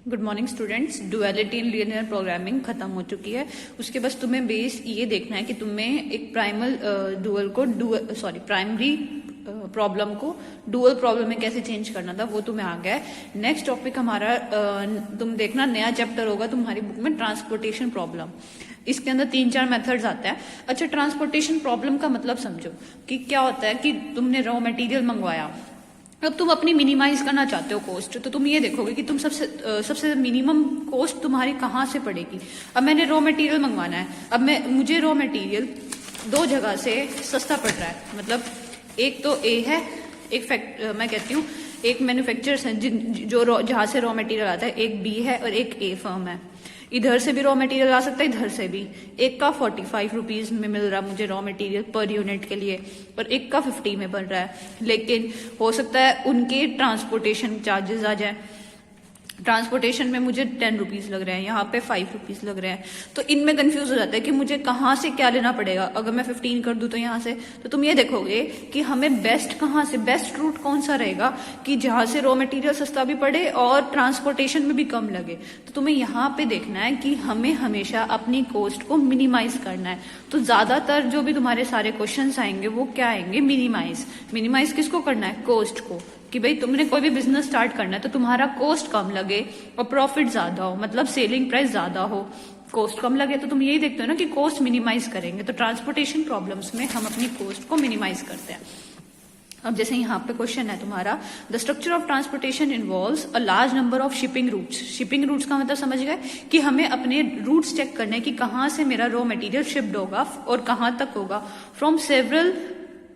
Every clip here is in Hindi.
Good morning students. Duality in linear programming खत्म हो चुकी है। उसके बस तुम्हें बेस ये देखना है कि तुम्हें एक प्राइमरी प्रॉब्लम को डुअल प्रॉब्लम में कैसे चेंज करना था, वो तुम्हें आ गया है। नेक्स्ट टॉपिक हमारा तुम देखना नया चैप्टर होगा तुम्हारी बुक में, ट्रांसपोर्टेशन प्रॉब्लम। इसके अंदर 3-4 मेथड्स आते हैं। अच्छा, ट्रांसपोर्टेशन प्रॉब्लम का मतलब समझो कि क्या होता है कि तुमने रॉ मटेरियल मंगवाया, अब तुम अपनी मिनिमाइज करना चाहते हो कॉस्ट, तो तुम ये देखोगे कि तुम सबसे मिनिमम कॉस्ट तुम्हारी कहाँ से पड़ेगी। अब मैंने रॉ मटेरियल मंगवाना है, अब मुझे रॉ मटेरियल 2 जगह से सस्ता पड़ रहा है। मतलब एक तो ए है, मैं कहती हूँ एक मैन्युफैक्चरर्स है जहाँ से रॉ मटेरियल आता है, एक बी है और एक ए फर्म है। इधर से भी रॉ मटेरियल आ सकता है, इधर से भी। एक का 45 रुपीज में मिल रहा है मुझे रॉ मटेरियल पर यूनिट के लिए, और एक का 50 में बन रहा है। लेकिन हो सकता है उनके ट्रांसपोर्टेशन चार्जेस आ जाए। ट्रांसपोर्टेशन में मुझे 10 रुपीज लग रहे हैं, यहाँ पे 5 रुपीज लग रहे हैं। तो इनमें कंफ्यूज हो जाता है कि मुझे कहाँ से क्या लेना पड़ेगा। अगर मैं 15 कर दूं तो यहाँ से, तो तुम ये देखोगे कि हमें बेस्ट कहाँ से, बेस्ट रूट कौन सा रहेगा कि जहां से रॉ मटेरियल सस्ता भी पड़े और ट्रांसपोर्टेशन में भी कम लगे। तो तुम्हें यहाँ पे देखना है कि हमें हमेशा अपनी कॉस्ट को मिनिमाइज करना है। तो ज्यादातर जो भी तुम्हारे सारे क्वेश्चन आएंगे वो क्या आएंगे, मिनिमाइज। मिनिमाइज किसको करना है, कॉस्ट को। कि भाई तुमने कोई भी बिजनेस स्टार्ट करना है तो तुम्हारा कॉस्ट कम लगे और प्रॉफिट ज्यादा हो, मतलब सेलिंग प्राइस ज्यादा हो। कॉस्ट कम लगे तो तुम यही देखते हो ना कि कॉस्ट मिनिमाइज करेंगे। तो ट्रांसपोर्टेशन प्रॉब्लम्स में हम अपनी कॉस्ट को मिनिमाइज करते हैं। अब जैसे यहाँ पे क्वेश्चन है तुम्हारा, the structure of transportation involves a large number of shipping routes. Shipping routes का मतलब समझ गए कि हमें अपने रूट्स चेक करने हैं कि कहाँ से मेरा रॉ मटेरियल शिप्ड होगा और कहाँ तक होगा। फ्रॉम सेवरल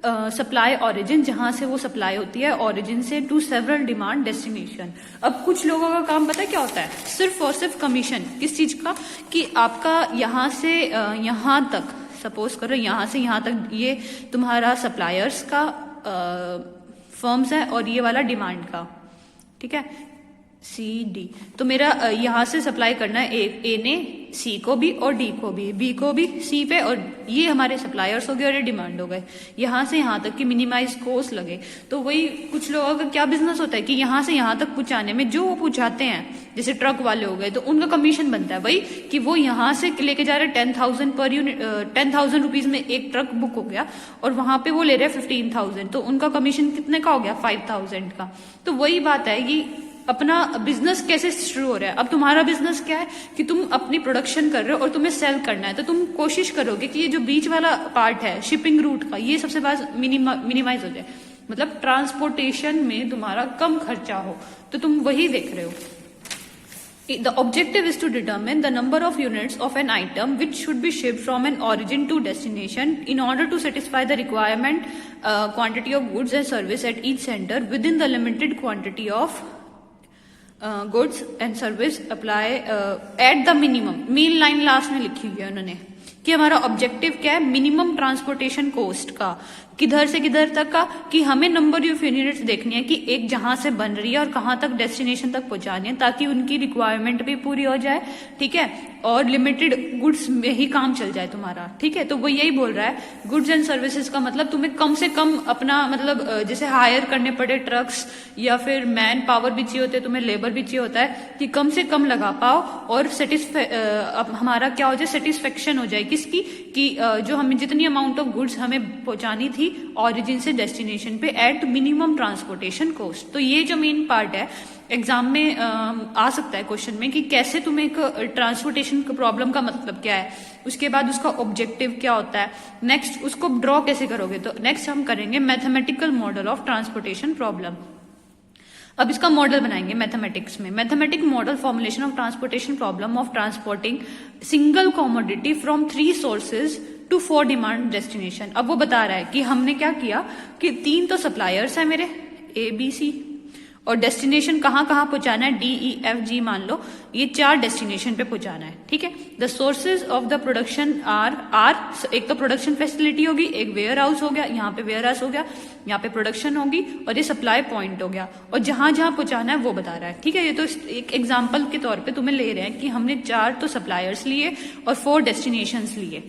सप्लाई ऑरिजिन, जहां से वो सप्लाई होती है ऑरिजिन से, टू सेवरल डिमांड डेस्टिनेशन। अब कुछ लोगों का काम पता है क्या होता है, सिर्फ और सिर्फ कमीशन। किस चीज का, कि आपका यहाँ से यहाँ तक, सपोज करो यहाँ से यहाँ तक ये तुम्हारा सप्लायर्स का फर्म्स है और ये वाला डिमांड का, ठीक है, CD। तो मेरा यहाँ से सप्लाई करना है ए ने C को भी और D को भी, B को भी C पे, और ये हमारे सप्लायर्स हो गए और ये डिमांड हो गए। यहाँ से यहाँ तक की मिनिमाइज कॉस्ट लगे। तो वही कुछ लोगों का क्या बिजनेस होता है कि यहाँ से यहाँ तक पहुंचाने में जो वो पहुंचाते हैं, जैसे ट्रक वाले हो गए, तो उनका कमीशन बनता है वही कि वो यहाँ से लेके जा रहे 10,000 पर यूनिट, 10,000 रुपीज में एक ट्रक बुक हो गया और वहां पे वो ले रहे 15,000, तो उनका कमीशन कितने का हो गया, 5,000 का। तो वही बात है कि अपना बिजनेस कैसे शुरू हो रहा है। अब तुम्हारा बिजनेस क्या है कि तुम अपनी प्रोडक्शन कर रहे हो और तुम्हें सेल करना है, तो तुम कोशिश करोगे कि ये जो बीच वाला पार्ट है शिपिंग रूट का, ये सबसे बड़ा मिनिमाइज हो जाए, मतलब ट्रांसपोर्टेशन में तुम्हारा कम खर्चा हो। तो तुम वही देख रहे हो। The objective is to determine the number of units of an item which should be shipped from an origin to destination in order to satisfy the requirement quantity of goods and service at each center within the limited quantity of goods and service apply at the minimum. Main line last में लिखी हुई है उन्होंने कि हमारा ऑब्जेक्टिव क्या है, मिनिमम ट्रांसपोर्टेशन कॉस्ट का, किधर से किधर तक का, कि हमें नंबर ऑफ यूनिट्स देखनी है कि एक जहां से बन रही है और कहां तक डेस्टिनेशन तक पहुंचानी है, ताकि उनकी रिक्वायरमेंट भी पूरी हो जाए, ठीक है, और लिमिटेड गुड्स में ही काम चल जाए तुम्हारा, ठीक है। तो वो यही बोल रहा है, गुड्स एंड सर्विसेज का मतलब तुम्हें कम से कम अपना, मतलब जैसे हायर करने पड़े ट्रक्स या फिर मैन पावर भी चाहिए होते, तुम्हें लेबर भी चाहिए होता है, कि कम से कम लगा पाओ और हमारा क्या हो जाए, सेटिस्फेक्शन हो जाए किसकी, कि जो हमें जितनी अमाउंट ऑफ गुड्स हमें पहुंचानी थी ऑरिजिन से डेस्टिनेशन पे एट मिनिमम ट्रांसपोर्टेशन कॉस्ट। तो ये जो मेन पार्ट है एग्जाम में आ सकता है क्वेश्चन में, कि कैसे तुम्हें एक ट्रांसपोर्टेशन प्रॉब्लम का मतलब क्या है, उसके बाद उसका ऑब्जेक्टिव क्या होता है, नेक्स्ट उसको ड्रॉ कैसे करोगे। तो नेक्स्ट हम करेंगे mathematical model of transportation problem. अब इसका मॉडल बनाएंगे मैथमेटिक्स में। Mathematic model formulation of transportation problem of transporting single commodity from 3 sources to 4 demand destination. अब वो बता रहा है कि हमने क्या किया कि 3 तो सप्लायर्स है मेरे ABC, और डेस्टिनेशन कहाँ कहाँ पहुंचाना है, DEFG मान लो, ये 4 डेस्टिनेशन पे पहुंचाना है, ठीक है। The sources of the production are एक तो प्रोडक्शन फैसिलिटी होगी, एक वेयर हाउस हो गया, यहाँ पे वेयर हाउस हो गया, यहाँ पे प्रोडक्शन होगी, और ये सप्लाई पॉइंट हो गया, और जहां जहां पहुंचाना है वो बता रहा है, ठीक है। ये तो एक एग्जाम्पल के तौर पर तुम्हें ले रहे हैं कि हमने 4 तो सप्लायर्स लिए और 4 डेस्टिनेशन लिए।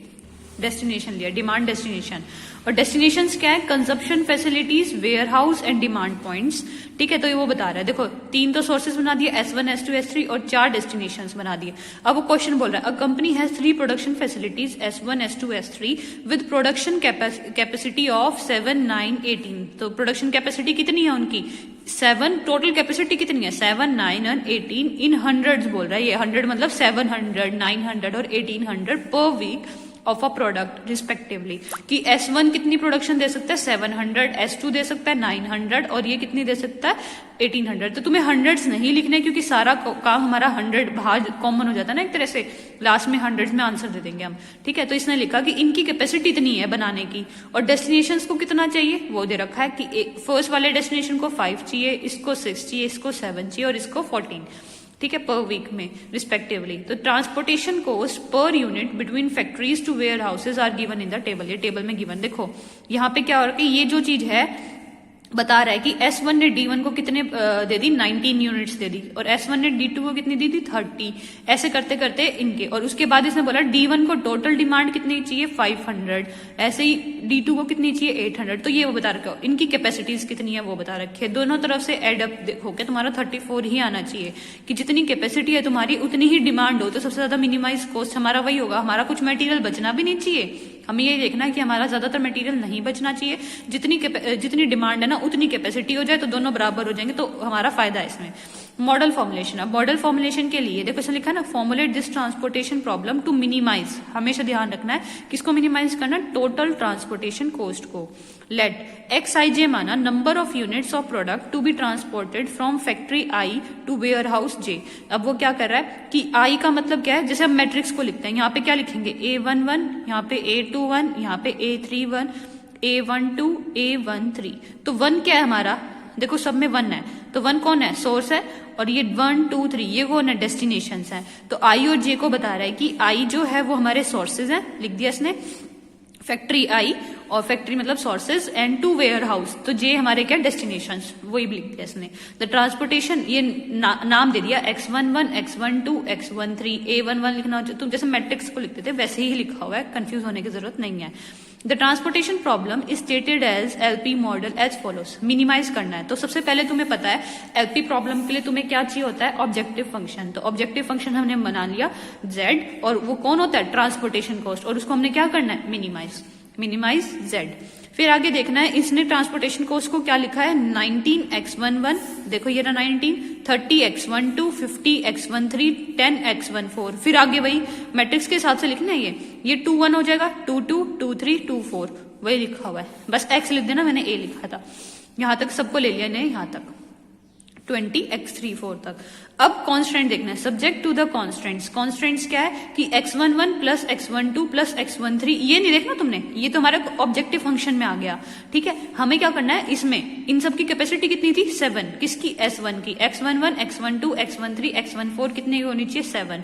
डेस्टिनेशन लिया, डिमांड डेस्टिनेशन। और डेस्टिनेशंस क्या है? Consumption facilities, warehouse and demand points. ठीक है, तो ये वो बता रहा है। देखो 3 तो सोर्सेज बना दिए, S1, S2, S3 और 4 डेस्टिनेशंस बना दिए। अब वो क्वेश्चन बोल रहा है, a company has 3 production facilities S1, S2, S3 with production capacity of 7, 9, 18। तो प्रोडक्शन कैपेसिटी कितनी है उनकी? 7। टोटल कैपेसिटी कितनी है? 7, 9 और 18 इन हंड्रेड्स बोल रहा है। ये 100 मतलब 700, 900 और 1800 पर week of a product respectively. कि S1 कितनी प्रोडक्शन दे सकता है? 700, S2 दे सकता है 900 और ये कितनी दे सकता है? 1800। तो तुम्हें हंड्रेड्स नहीं लिखने, क्योंकि सारा काम हमारा 100 बाहर कॉमन हो जाता है ना एक तरह से, लास्ट में हंड्रेड्स में आंसर दे देंगे हम। ठीक है, तो इसने लिखा कि इनकी कैपेसिटी इतनी है बनाने की, और डेस्टिनेशन को कितना चाहिए वो दे रखा है कि फर्स्ट वाले डेस्टिनेशन को 5 चाहिए, इसको 6 चाहिए, इसको 7 चाहिए और इसको 14। ठीक है, पर वीक में रिस्पेक्टिवली। तो transportation cost per unit between factories to warehouses are given in the table. ये टेबल में गिवन। देखो यहाँ पे क्या हो रहा है कि ये जो चीज है बता रहा है कि S1 ने D1 को कितने दे दी? 19 यूनिट्स दे दी, और S1 ने D2 को कितनी दी थी? 30। ऐसे करते करते इनके, और उसके बाद इसने बोला D1 को टोटल डिमांड कितनी चाहिए? 500। ऐसे ही D2 को कितनी चाहिए? 800। तो ये वो बता रखा है। इनकी कैपेसिटीज कितनी है वो बता रखी है। दोनों तरफ से एडअप होकर तुम्हारा 34 ही आना चाहिए, कि जितनी कैपेसिटी है तुम्हारी उतनी ही डिमांड हो, तो सबसे ज्यादा मिनिमाइज कॉस्ट हमारा वही होगा। हमारा कुछ मटेरियल बचना भी नहीं चाहिए। हमें ये देखना है कि हमारा ज्यादातर मटेरियल नहीं बचना चाहिए। जितनी डिमांड है ना उतनी कैपेसिटी हो जाए तो दोनों बराबर हो जाएंगे, तो हमारा फायदा है इसमें। Model formulation. अब मॉडल फॉर्मुलेशन के लिए देखो इसमें लिखा है ना, formulate this transportation problem to minimise. हमेशा ध्यान रखना है किसको मिनिमाइज करना? टोटल ट्रांसपोर्टेशन कॉस्ट को। लेट XIJ माना number of units of product to be transported from factory I to warehouse J। अब वो क्या कर रहा है कि I का मतलब क्या है? जैसे हम मैट्रिक्स को लिखते हैं, यहाँ पे क्या लिखेंगे? A11, यहाँ पे A21, यहाँ पे A31, A12, A13। तो 1 क्या है हमारा? देखो सब में 1 है, तो 1 कौन है? सोर्स है। और ये 1, 2, 3 ये कौन है? डेस्टिनेशंस है। तो I और J को बता रहा है कि I जो है वो हमारे सोर्सेज हैं, लिख दिया इसने, फैक्ट्री आई, और फैक्ट्री मतलब sources, and to warehouse, तो जे हमारे क्या? डेस्टिनेशंस, वही लिख दिया इसने। द ट्रांसपोर्टेशन, ये नाम दे दिया X11, X12, X13, A11 लिखना हो तुम जैसे मैट्रिक्स को लिखते थे वैसे ही लिखा हुआ है, कंफ्यूज होने की जरूरत नहीं है। The transportation problem is stated as LP मॉडल एज फॉलोस। मिनिमाइज करना है, तो सबसे पहले तुम्हें पता है LP प्रॉब्लम के लिए तुम्हें क्या चाहिए होता है? Objective function. तो ऑब्जेक्टिव फंक्शन हमने बना लिया Z, और वो कौन होता है? ट्रांसपोर्टेशन कॉस्ट, और उसको हमने क्या करना है? Minimise Z। फिर आगे देखना है, इसने ट्रांसपोर्टेशन कॉस्ट को क्या लिखा है? 19X11, देखो ये रहा 19, 30X12, 50X13, 10X14। फिर आगे वही मैट्रिक्स के हिसाब से लिखना है, ये 2 1 हो जाएगा, 2 2, 2 3, 2 4, वही लिखा हुआ है। बस X लिख देना, मैंने A लिखा था। यहां तक सबको ले लिया, नहीं यहां तक 20X34 तक। अब कॉन्स्टेंट देखना है, subject to the constants. Constants क्या है कि X11 plus X12 plus X13, ये नहीं देखना तुमने, ये तो हमारे ऑब्जेक्टिव फंक्शन में आ गया। ठीक है, हमें क्या करना है इसमें, इन सब की कैपेसिटी कितनी थी? 7। किसकी? S1 की। X11, X12, X13, X14 कितनी होनी चाहिए? 7।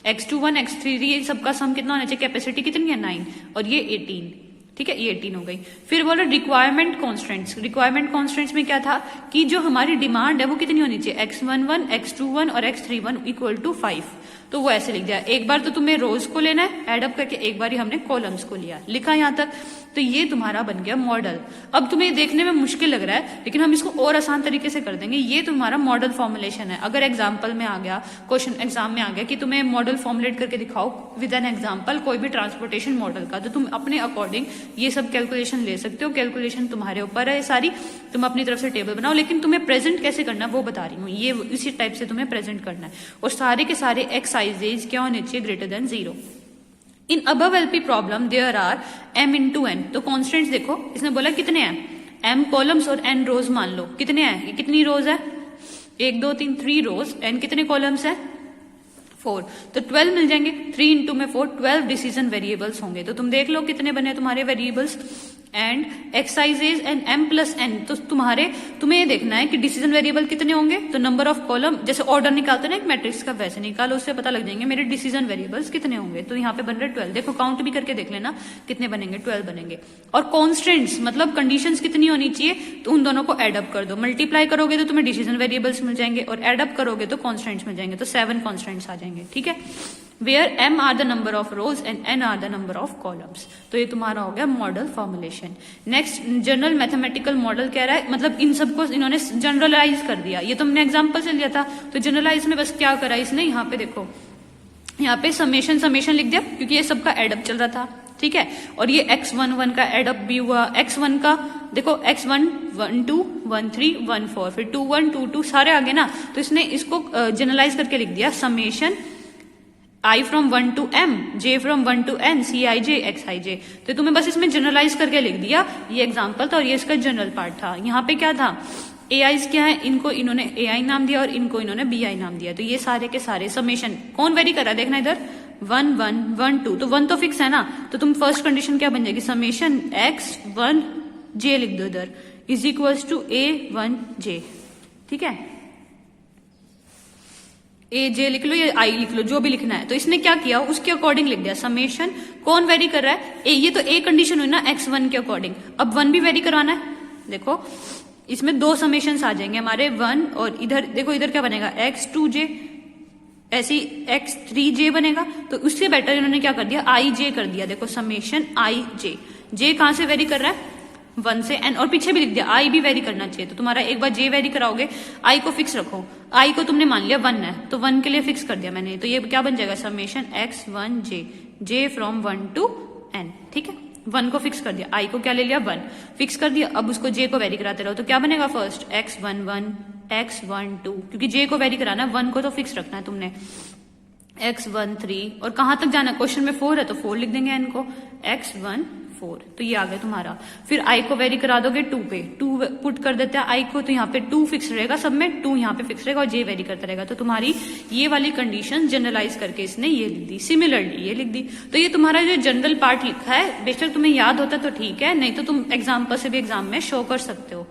X21, X33 ये सबका सम कितना होना चाहिए? कैपेसिटी कितनी है? 9, और ये 18। ठीक है, ये 18 हो गई। फिर बोला रिक्वायरमेंट कॉन्स्टेंट्स। रिक्वायरमेंट कॉन्स्टेंट्स में क्या था कि जो हमारी डिमांड है वो कितनी होनी चाहिए? X11, X21 और X31 इक्वल टू 5। तो वो ऐसे लिख दिया। एक बार तो तुम्हें रोज को लेना है एडअप करके, एक बार ही हमने कॉलम्स को लिया, लिखा यहां तक। तो ये तुम्हारा बन गया मॉडल। अब तुम्हें देखने में मुश्किल लग रहा है, लेकिन हम इसको और आसान तरीके से कर देंगे। ये तुम्हारा मॉडल फॉर्मुलेशन है। अगर एग्जाम्पल में आ गया, क्वेश्चन एग्जाम में आ गया कि तुम्हें मॉडल फॉर्मुलेट करके दिखाओ विद एन एग्जाम्पल कोई भी ट्रांसपोर्टेशन मॉडल का, तो तुम अपने अकॉर्डिंग ये सब कैलकुलेशन ले सकते हो। कैलकुलेशन तुम्हारे ऊपर है सारी, तुम अपनी तरफ से टेबल बनाओ, लेकिन तुम्हें प्रेजेंट कैसे करना है वो बता रही हूँ। ये इसी टाइप से तुम्हें प्रेजेंट करना है, और सारे के सारे एक्साइजेज क्या होने चाहिए? Greater than 0। In above LP प्रॉब्लम there are M into N। तो कॉन्स्टेंट्स देखो, इसने बोला कितने हैं? M कॉलम्स और N रोज मान लो। कितने हैं? ये कितनी रोज है? 1 2 3 3 रोज। N कितने कॉलम्स है? 4। तो 12 मिल जाएंगे। 3 इंटू में 4, 12 डिसीजन वेरिएबल्स होंगे। तो तुम देख लो कितने बने तुम्हारे variables. And excises and M plus N। तो तुम्हें ये देखना है कि डिसीजन वेरिएबल कितने होंगे। तो नंबर ऑफ कॉलम, जैसे ऑर्डर निकालते ना एक मैट्रिक्स का, वैसे निकालो, उससे पता लग जाएंगे मेरे डिसीजन वेरिएबल्स कितने होंगे। तो यहाँ पे बन रहे 12। देखो काउंट भी करके देख लेना कितने बनेंगे, 12 बनेंगे। और कॉन्स्टेंट्स मतलब कंडीशंस कितनी होनी चाहिए, तो उन दोनों को एडअप कर दो। मल्टीप्लाई करोगे तो तुम्हें डिसीजन वेरिएबल्स मिल जाएंगे, और एडअप करोगे तो कॉन्स्टेंट्स मिल जाएंगे। तो 7 कॉन्स्टेंट्स आ जाएंगे। ठीक है, where m are the number of rows and n are the number of columns. तो ये तुम्हारा हो गया model formulation. Next general mathematical model कह रहा है, मतलब इन सबको इन्होंने जनरलाइज कर दिया। ये तुमने एग्जाम्पल से लिया था, तो जनरलाइज में बस क्या करा इसने, यहाँ पे देखो, यहाँ पे समेशन समेशन लिख दिया क्योंकि ये सबका एडअप चल रहा था, ठीक है। और ये x11 का एडअप भी हुआ, x1 का देखो x1 1 2 1 3 1 4, फिर 2 1 2 2 सारे आगे ना, तो इसने इसको जनरलाइज करके लिख दिया summation i from 1 to m, j from 1 to n, cij xij। तो तुम्हें बस इसमें जनरलाइज करके लिख दिया, ये एग्जाम्पल था और ये इसका जनरल पार्ट था। यहाँ पे क्या था, एआईज क्या है, इनको इन्होंने एआई नाम दिया और इनको इन्होंने बीआई नाम दिया। तो ये सारे के सारे समेशन कौन वेरी कर रहा है, देखना इधर 1 1 1 2, तो 1 तो फिक्स है ना, तो तुम फर्स्ट कंडीशन क्या बन जाएगी, समेशन x1 j लिख दो इधर is equals to a1 j, ठीक है। ए जे लिख लो या आई लिख लो, जो भी लिखना है। तो इसने क्या किया, उसके अकॉर्डिंग लिख दिया समेशन। कौन वेरी कर रहा है, ए, ये तो ए कंडीशन हुई ना x1 के अकॉर्डिंग। अब 1 भी वेरी करवाना है, देखो इसमें दो समेशन आ जाएंगे हमारे 1 और इधर देखो इधर क्या बनेगा x2j, ऐसी x3j बनेगा। तो उससे बेटर इन्होंने क्या कर दिया, आई जे कर दिया। देखो समेशन आई जे, जे कहां से वेरी कर रहा है 1 से n, और पीछे भी लिख दिया आई भी वेरी करना चाहिए। तो तुम्हारा एक बार जे वेरी कराओगे, आई को फिक्स रखो, आई को तुमने मान लिया 1 है तो 1 के लिए फिक्स कर दिया मैंने। तो ये क्या बन जाएगा summation x1 j from 1 to n, ठीक है। 1 को फिक्स कर दिया, आई को क्या ले लिया 1 फिक्स कर दिया। अब उसको j को वेरी कराते रहो, तो क्या बनेगा फर्स्ट x11 x12, क्योंकि j को वेरी कराना है, 1 को तो फिक्स रखना है तुमने, x13, और कहां तक जाना है, क्वेश्चन में 4 है तो 4 लिख देंगे n को, x14। तो ये आ गया तुम्हारा। फिर i को वेरी करा दोगे 2 पे, 2 पुट कर देते हैं i को, तो यहाँ पे 2 फिक्स रहेगा सब में, 2 यहाँ पे फिक्स रहेगा और j वेरी करता रहेगा। तो तुम्हारी ये वाली कंडीशन जनरलाइज करके इसने ये लिख दी, सिमिलरली ये लिख दी। तो ये तुम्हारा जो जनरल पार्ट लिखा है, बेशक तुम्हें याद होता तो ठीक है, नहीं तो तुम एग्जाम्पल से भी एग्जाम में शो कर सकते हो।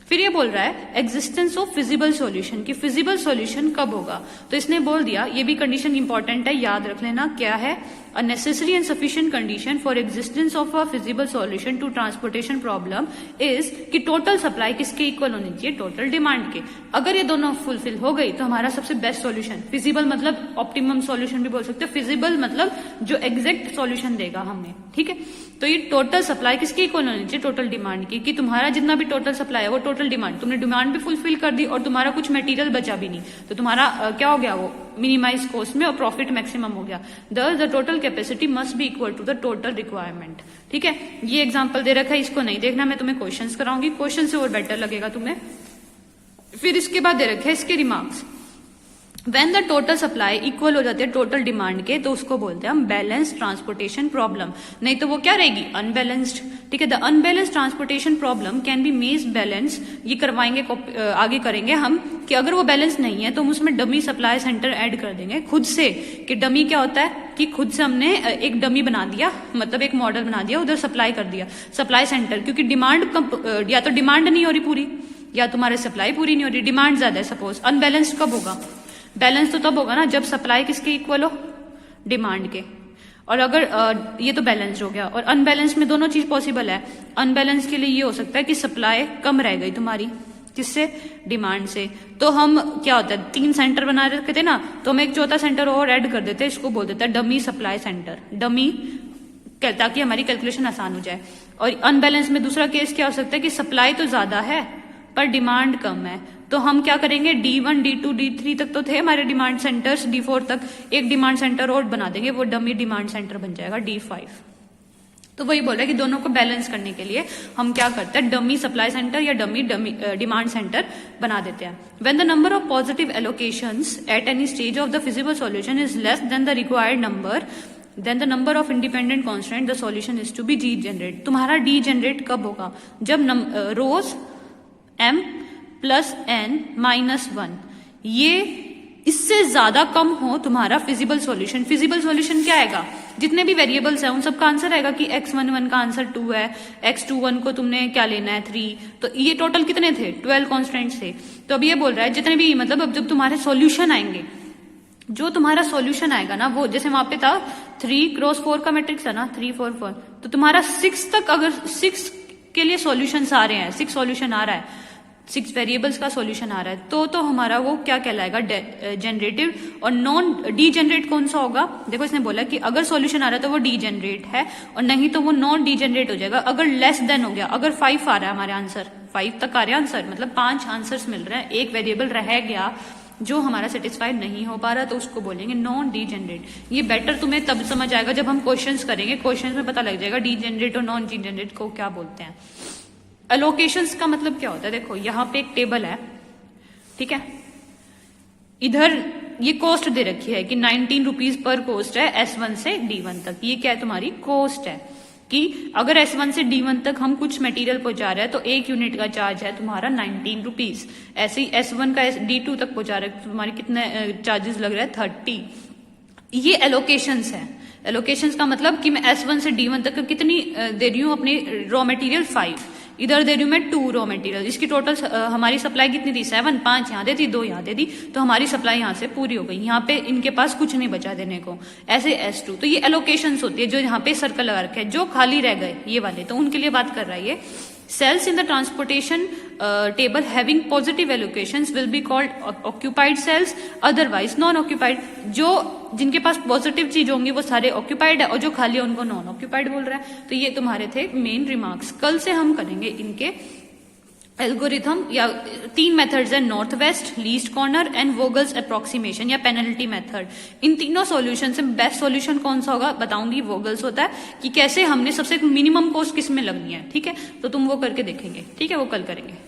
फिर ये बोल रहा है एग्जिस्टेंस ऑफ फिजिबल सॉल्यूशन, कि फिजिबल सॉल्यूशन कब होगा। तो इसने बोल दिया, ये भी कंडीशन इंपॉर्टेंट है, याद रख लेना क्या है, a necessary and sufficient condition for existence of a feasible solution to transportation problem is कि टोटल सप्लाई किसके इक्वल होनी चाहिए, टोटल डिमांड के। अगर ये दोनों फुलफिल हो गई तो हमारा सबसे बेस्ट सॉल्यूशन, फिजिबल मतलब ऑप्टिमम सॉल्यूशन भी बोल सकते हो, फिजिबल मतलब जो एग्जैक्ट सॉल्यूशन देगा हमें, ठीक है। तो ये टोटल सप्लाई किसकी इक्वल होनी चाहिए, टोटल डिमांड की, कि तुम्हारा जितना भी टोटल सप्लाई है वो टोटल डिमांड, तुमने डिमांड भी फुलफिल कर दी और तुम्हारा कुछ मटेरियल बचा भी नहीं, तो तुम्हारा क्या हो गया, वो मिनिमाइज कॉस्ट में और प्रॉफिट मैक्सिमम हो गया। The total capacity must be equal to the total requirement, ठीक है। ये एग्जांपल दे रखा है, इसको नहीं देखना, मैं तुम्हें क्वेश्चंस कराऊंगी, क्वेश्चन से और बेटर लगेगा तुम्हें। फिर इसके बाद दे रखे हैं इसके remarks, when the total supply equal हो जाती है टोटल डिमांड के, तो उसको बोलते हैं हम बैलेंस ट्रांसपोर्टेशन प्रॉब्लम, नहीं तो वो क्या रहेगी, अनबैलेंस्ड, ठीक है। The unbalanced transportation problem can be made balance, ये करवाएंगे आगे करेंगे हम, कि अगर वो बैलेंस नहीं है तो हम उसमें डमी सप्लाई सेंटर ऐड कर देंगे खुद से। कि डमी क्या होता है, कि खुद से हमने एक डमी बना दिया, मतलब एक मॉडल बना दिया, उधर सप्लाई कर दिया सप्लाई सेंटर, क्योंकि डिमांड या तो डिमांड नहीं हो रही पूरी, या तुम्हारे सप्लाई पूरी नहीं हो रही, डिमांड ज्यादा है सपोज। अनबैलेंस्ड कब होगा, बैलेंस तो तब होगा ना जब सप्लाई किसके इक्वल हो, डिमांड के। और अगर ये तो बैलेंस हो गया, और अनबैलेंस में दोनों चीज पॉसिबल है। अनबैलेंस के लिए ये हो सकता है कि सप्लाई कम रह गई तुम्हारी, किससे, डिमांड से। तो हम क्या होता है, 3 सेंटर बना रखे थे ना, तो हम एक चौथा सेंटर और ऐड कर देते हैं, इसको बोल देते हैं डमी सप्लाई सेंटर, डमी, ताकि हमारी कैलकुलेशन आसान हो जाए। और अनबैलेंस में दूसरा केस क्या हो सकता है कि सप्लाई तो ज्यादा है पर डिमांड कम है, तो हम क्या करेंगे, D1 D2 D3 तक तो थे हमारे डिमांड सेंटर्स, D4 तक एक डिमांड सेंटर और बना देंगे, वो डमी डिमांड सेंटर बन जाएगा D5। तो वही बोल रहा है कि दोनों को बैलेंस करने के लिए हम क्या करते हैं, डमी सप्लाई सेंटर या डमी डिमांड सेंटर बना देते हैं। When the number of positive allocations at any stage of the feasible solution is less than the required number, then the number of independent constant the solution is to be degenerate. तुम्हारा डी जनरेट कब होगा, जब rows m plus n minus 1 ये इससे ज्यादा कम हो तुम्हारा फिजिबल सॉल्यूशन। फिजिबल सॉल्यूशन क्या आएगा, जितने भी वेरिएबल्स हैं उन सबका आंसर आएगा कि x11 का आंसर 2 है, x21 को तुमने क्या लेना है 3, तो ये टोटल कितने थे, 12 कॉन्स्टेंट्स थे। तो अब ये बोल रहा है जितने भी, मतलब अब जब तुम्हारे सॉल्यूशन आएंगे, जो तुम्हारा सॉल्यूशन आएगा ना, वो जैसे वहां पे था 3x4 का मैट्रिक्स है ना, 3 4 4, तो तुम्हारा 6 तक, अगर 6 के लिए सॉल्यूशन आ रहे हैं, 6 सॉल्यूशन आ रहा है, 6 वेरिएबल्स का सॉल्यूशन आ रहा है, तो हमारा वो क्या कहलाएगा, जनरेटिव। और नॉन डीजेनरेट कौन सा होगा, देखो इसने बोला कि अगर सॉल्यूशन आ रहा है तो वो डीजेनरेट है, और नहीं तो वो नॉन डीजेनरेट हो जाएगा। अगर लेस देन हो गया, अगर 5 आ रहा है हमारे आंसर, 5 तक आ रहा है आंसर, मतलब 5 आंसर्स मिल रहे हैं, एक वेरिएबल रह गया जो हमारा सेटिस्फाइड नहीं हो पा रहा, तो उसको बोलेंगे नॉन डीजेनरेट। ये बेटर तुम्हें तब समझ आएगा जब हम क्वेश्चंस करेंगे, क्वेश्चंस में पता लग जाएगा डीजेनरेट और नॉन डीजेनरेट को क्या बोलते हैं। एलोकेशंस का मतलब क्या होता है, देखो यहाँ पे एक टेबल है, ठीक है, इधर ये कॉस्ट दे रखी है कि 19 रुपीज पर कोस्ट है S1 से D1 तक। ये क्या है, तुम्हारी कॉस्ट है कि अगर S1 से D1 तक हम कुछ मटेरियल पहुंचा रहे हैं तो 1 यूनिट का चार्ज है तुम्हारा 19 रुपीज। ऐसे ही S1 का D2 तक पहुंचा रहे हैं तो तुम्हारे कितने चार्जेस लग रहे हैं, 30। ये एलोकेशंस है। एलोकेशंस का मतलब कि मैं S1 से D1 तक कितनी दे रही हूँ अपनी रॉ मटेरियल 5, इधर दे रही हूं मैं 2 रॉ मटेरियल। इसकी टोटल हमारी सप्लाई कितनी थी, 7, 5 यहाँ दे दी, 2 यहाँ दे दी, तो हमारी सप्लाई यहाँ से पूरी हो गई। यहाँ पे इनके पास कुछ नहीं बचा देने को, ऐसे S2। तो ये एलोकेशंस होती है, जो यहाँ पे सर्कल लगा रखे हैं, जो खाली रह गए ये वाले, तो उनके लिए बात कर रहा है ये। Cells in the transportation table having positive allocations will be called occupied cells, otherwise non-occupied। जो जिनके पास पॉजिटिव चीज होंगी वो सारे ऑक्यूपाइड है, और जो खाली है उनको नॉन ऑक्यूपाइड बोल रहा है। तो ये तुम्हारे थे मेन रिमार्क्स। कल से हम करेंगे इनके एल्गोरिथम, या 3 मेथड्स है, north west, least corner and Vogel's approximation या पेनल्टी मेथड। इन तीनों सॉल्यूशन से बेस्ट सॉल्यूशन कौन सा होगा बताऊंगी। वोगल्स होता है कि कैसे हमने सबसे मिनिमम कॉस्ट किस में लगनी है, ठीक है, तो तुम वो करके देखेंगे, ठीक है, वो कल करेंगे।